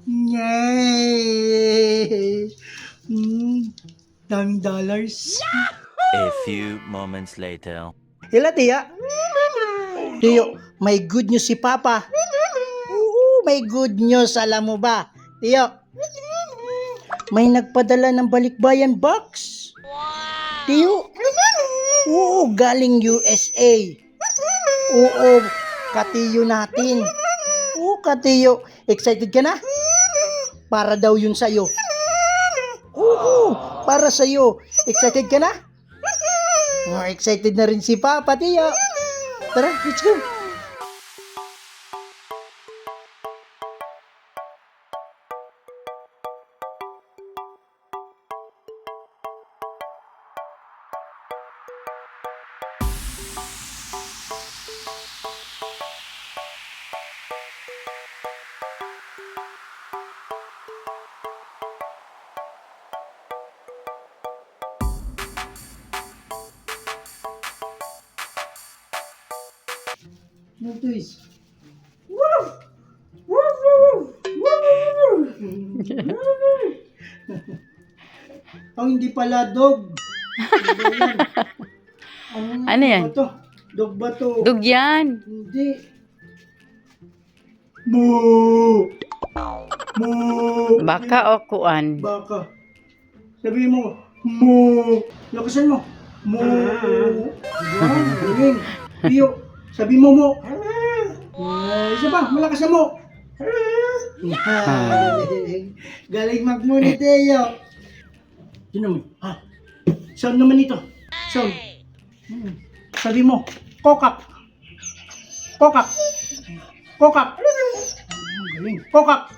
Yay! Daming dollars. A few moments later. Hila, tiya. Tiyo, may good news si Papa. Oo, may good news. Alam mo ba? Tiyo, may nagpadala ng balikbayan box. Tiyo, oo, galing USA. Oo, katiyo natin. Oo, katiyo. Excited ka na? Para daw yun sa'yo. Oo, para sa'yo. Excited ka na? Oh, excited na rin si Papa, tiyo. Tara, let's go. No twist. Woo! Woo! Woo! Woo! Oh, hindi pala dog. Ano yan? Ba to? Dog ba to? Dug yan. Hindi. Moo! Moo! Baka o kuan. Baka. Sabihin mo, moo! Lakasan mo. Moo! Yan, galing. Piyo, sabi mo mo. Isa ba? Malakas na mo. Galing magmuni, Teo. Yun naman. Ha? Sound naman ito. Sound. Sabi mo, kokak. Kokak. Kokak. Galing. Kokak.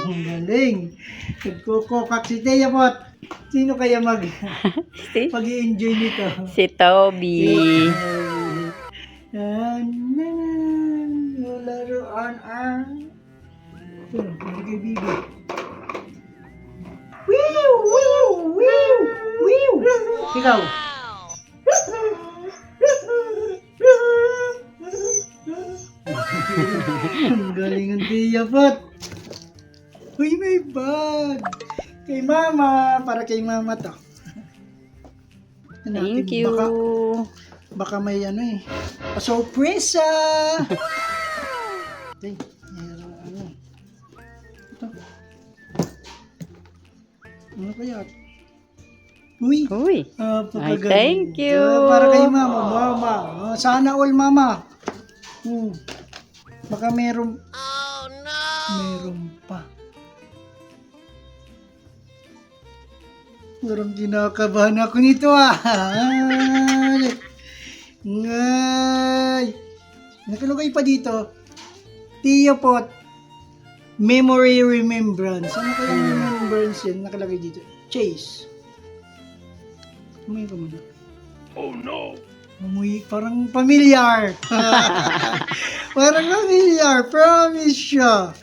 Galing. Nagkukokak si Teo Pot. Sino kaya mag-i-enjoy nito? Si Toby. Laruan ang kay Bibi. Wiw! Wiw! Wiw! Wiw! Ikaw. Ang galing ang tiya, Pot. Uy, may bag. Kay Mama. Para kay Mama to. Thank you. Baka may ano eh. Sorpresa! Okay, meron ano. Ito. Ano kaya? Uy! Uy. Ay, thank you. Para kay Mama. Mama. Sana all, Mama. Baka meron. Oh, no! Meron pa. Parang kinakabahan ako nito ah. Ngay! Nakalagay pa dito, Tio Pot, Memory Remembrance. Ano kaya remembrance yan? Nakalagay dito. Chase. Umuwi ka muna. Oh no! Umuwi, parang familiar. Parang familiar. Promise siya.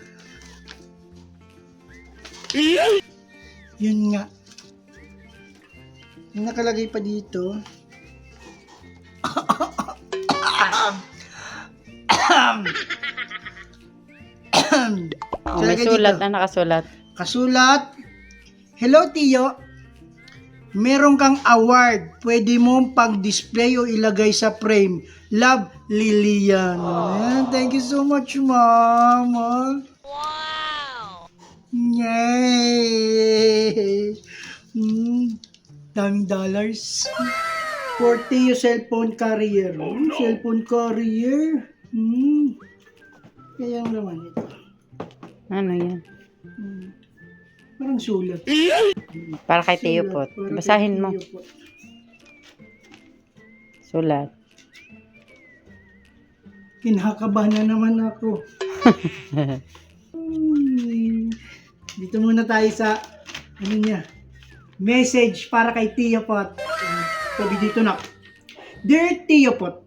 Yun nga. Nakalagay pa dito. May sulat na nakasulat. Kasulat. Hello, Tio. Meron kang award. Pwede mong pag-display o ilagay sa frame. Love, Lilian. Ayan, thank you so much, Mom. Wow! Yay! Daming dollars. For Tio cellphone carrier. Cellphone carrier. Kaya naman ito. Ano yan? Parang sulat. Para kay Tio Sulat, Pot. para kay Basahin mo. Tio Pot. Sulat. Kinakabahan na naman ako. Dito muna tayo sa ano niya. Message para kay Tio Pot. Sabi dito na. Dear Tio Pot,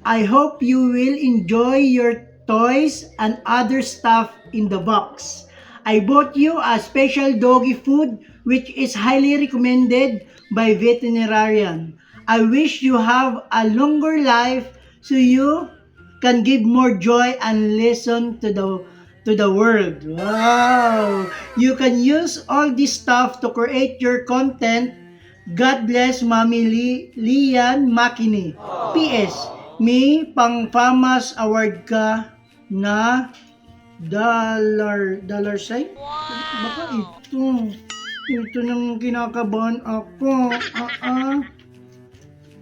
I hope you will enjoy your toys and other stuff in the box. I bought you a special doggy food which is highly recommended by veterinarian. I wish you have a longer life so you can give more joy and listen to the to the world. Wow! You can use all this stuff to create your content. God bless Mami Lian Makini. PS, may pang-famas award ka na dollar sign? Baka ito nang kinakabahan ako.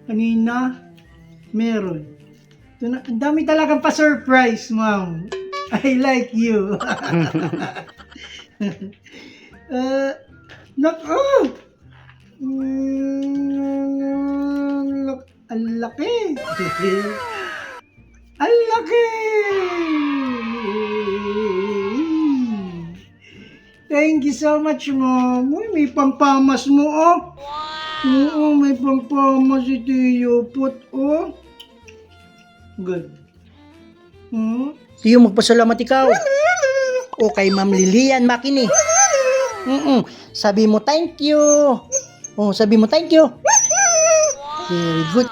Kanina, meron. Ito na, ang dami talagang pa-surprise, ma'am. I like you. Ang laki. Ang laki. Thank you so much, ma'am. Uy, may pampamas mo, oh. Oo, may pampamas si Tiyo. Good. Tiyo, magpasalamat ikaw. O kay Ma'am Lilian Makini. Sabi mo thank you. Oh, sabi mo thank you. Very good.